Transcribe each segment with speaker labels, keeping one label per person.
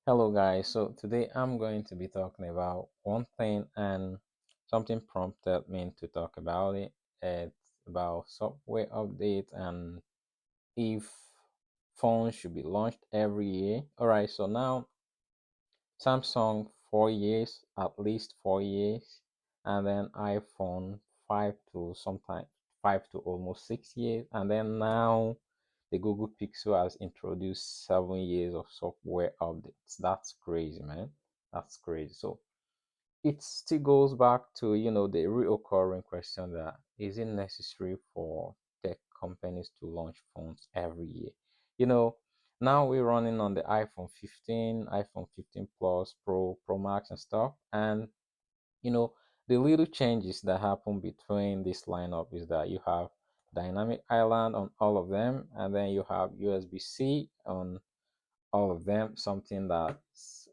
Speaker 1: Hello guys, so today I'm going to be talking about one thing and something prompted me to talk about it. It's about software update and if phones should be launched every year. Alright, so now Samsung 4 years, at least 4 years, and then iPhone 5 to sometimes 5 to almost 6 years, and then now the Google Pixel has introduced 7 years of software updates. That's crazy, man. That's crazy. So it still goes back to the reoccurring question that is it necessary for tech companies to launch phones every year? You know, now we're running on the iPhone 15, iPhone 15 Plus, Pro Max, and stuff, and you know the little changes that happen between this lineup is that you have dynamic island on all of them, and then you have USB-C on all of them, something that's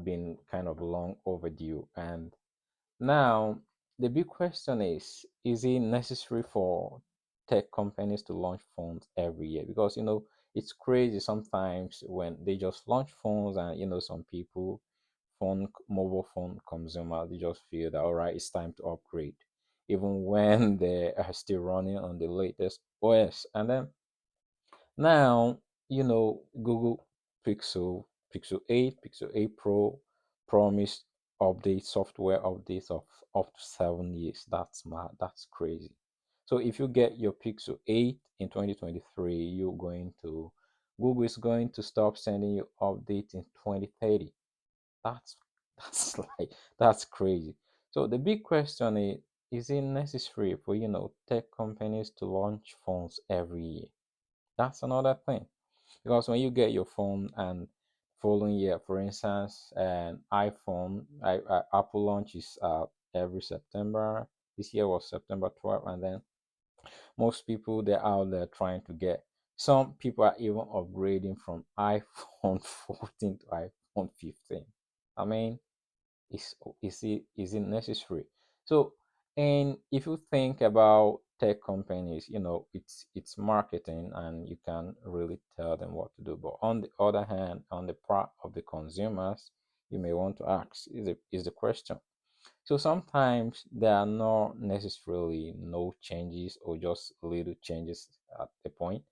Speaker 1: been kind of long overdue. And now, the big question is it necessary for tech companies to launch phones every year? Because, it's crazy sometimes when they just launch phones and, some people, mobile phone consumers, they just feel that, all right, it's time to upgrade, even when they are still running on the latest OS. And then now, Google Pixel 8, Pixel 8 Pro promised software updates of up to 7 years. That's mad. That's crazy. So if you get your Pixel 8 in 2023, Google is going to stop sending you updates in 2030. That's that's that's crazy. So the big question is it necessary for tech companies to launch phones every year? That's another thing. Because when you get your phone and following year, for instance, an Apple launches every September. This year was September 12th, and then most people they're out there trying to get. Some people are even upgrading from iPhone 14 to iPhone 15. I mean, is it necessary? So, and if you think about tech companies, it's marketing and you can really tell them what to do. But on the other hand, on the part of the consumers, you may want to ask is the question. So sometimes there are not necessarily no changes or just little changes at the point.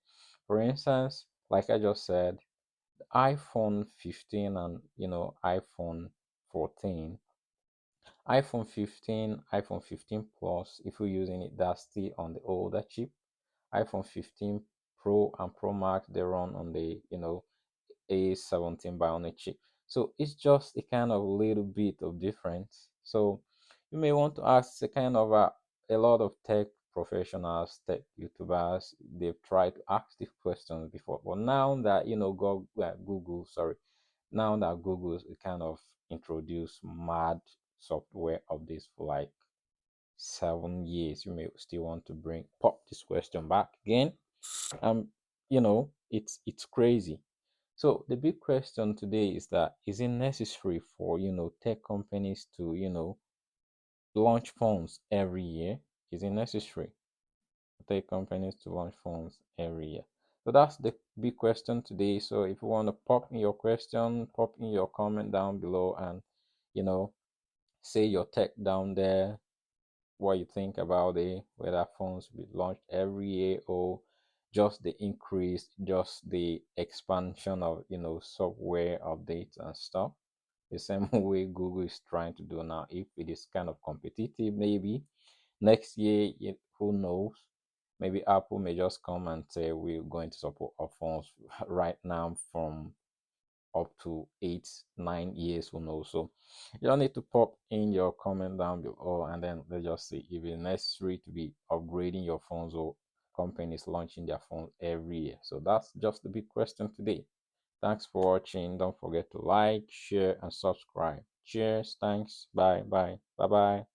Speaker 1: For instance, like I just said, iPhone 15 and iPhone 14, iPhone 15, iPhone 15 Plus, if you're using it, that's still on the older chip. iPhone 15 Pro and Pro Max, they run on the, A17 Bionic chip. So it's just a kind of little bit of difference. So you may want to ask a kind of a lot of tech professionals, tech YouTubers, they've tried to ask these questions before. But now that, Google, sorry, now that Google's kind of introduced mad software updates for like 7 years, you may still want to bring pop this question back again. Um, it's crazy. So the big question today is that is it necessary for tech companies to launch phones every year? Is it necessary for tech companies to launch phones every year? So that's the big question today. So if you want to pop in your question, pop in your comment down below and you know say your tech down there, what you think about it, whether phones will be launched every year or just the increase, just the expansion of software updates and stuff. The same way Google is trying to do now. If it is kind of competitive, maybe next year, who knows? Maybe Apple may just come and say we're going to support our phones right now from up to 8 9 years, who knows. So you don't need to pop in your comment down below and then let's just see if it's necessary to be upgrading your phones or companies launching their phones every year. So that's just the big question today. Thanks for watching. Don't forget to like, share, and subscribe. Cheers. Thanks. Bye bye. Bye bye.